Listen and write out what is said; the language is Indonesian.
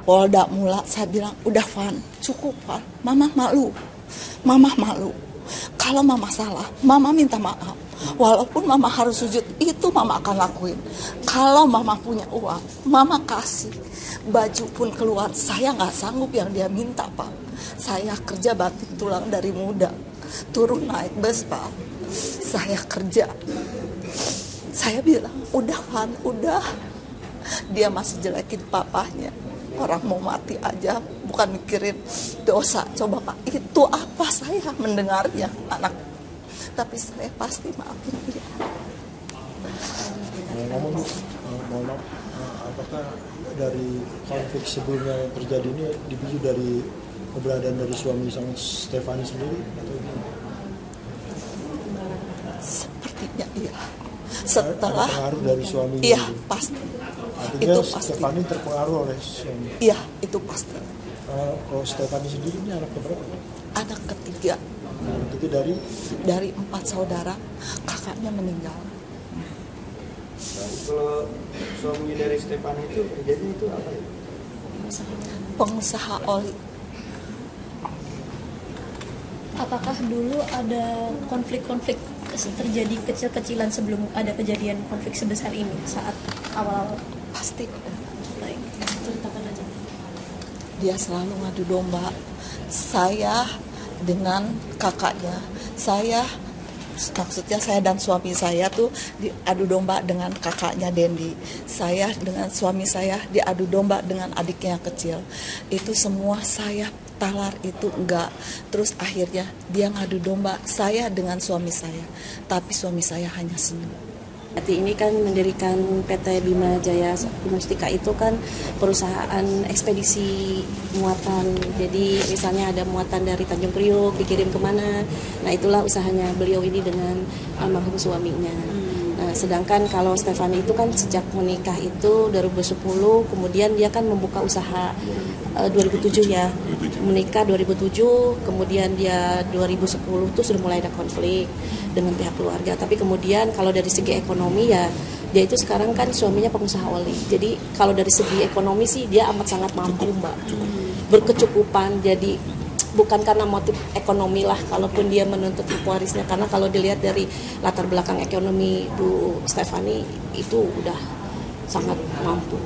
Polda Mula, saya bilang, udah Van, cukup Van, mama malu. Mama malu. Kalau mama salah, mama minta maaf. Walaupun mama harus sujud, itu mama akan lakuin. Kalau mama punya uang, mama kasih. Baju pun keluar, saya nggak sanggup yang dia minta, Pak. Saya kerja banting tulang dari muda. Turun naik bus, Pak. Saya kerja. Saya bilang, udah Van, udah. Dia masih jelekin papahnya. Orang mau mati aja, bukan mikirin dosa. Coba Pak, itu apa saya mendengarnya, anak. Tapi saya pasti maafin dia. Namun, mohon maaf, apakah dari konflik sebelumnya yang terjadi ini dipicu dari keberadaan dari suami sang Stefani sendiri atau gimana? Sepertinya iya. Setelah ada pengaruh dari suami. Iya, pasti. Artinya Itu pasti. Stefani terpengaruh oleh suami. Iya, itu pasti. Kalau Stefani sendiri ini anak berapa? Anak ketiga. Itu Dari 4 saudara, kakaknya meninggal. Nah, kalau suami dari Stefani itu kerjanya itu apa ya? Pengusaha oli. Apakah dulu ada konflik-konflik terjadi kecil-kecilan sebelum ada kejadian konflik sebesar ini saat awal-awal? Pasti. Baik, ceritakan aja. Dia selalu ngadu domba. Saya dengan kakaknya, maksudnya saya dan suami saya tuh diadu domba dengan kakaknya Dendi. Saya dengan suami saya diadu domba dengan adiknya yang kecil. Itu semua saya talar, itu enggak. Terus akhirnya dia ngadu domba saya dengan suami saya. Tapi suami saya hanya senyum. Hati ini kan mendirikan PT Bima Jaya Mustika, itu kan perusahaan ekspedisi muatan. Jadi misalnya ada muatan dari Tanjung Priok dikirim kemana. Nah itulah usahanya beliau ini dengan almarhum suaminya. Nah, sedangkan kalau Stefani itu kan sejak menikah itu 2010, kemudian dia kan membuka usaha 2007 ya. Menikah 2007, kemudian dia 2010 tuh sudah mulai ada konflik dengan pihak keluarga. Tapi kemudian kalau dari segi ekonomi ya, dia itu sekarang kan suaminya pengusaha oli. Jadi kalau dari segi ekonomi sih dia amat sangat mampu, Mbak. Berkecukupan. Jadi bukan karena motif ekonomi lah kalaupun dia menuntut hak warisnya, karena kalau dilihat dari latar belakang ekonomi Bu Stefani itu udah sangat mampu.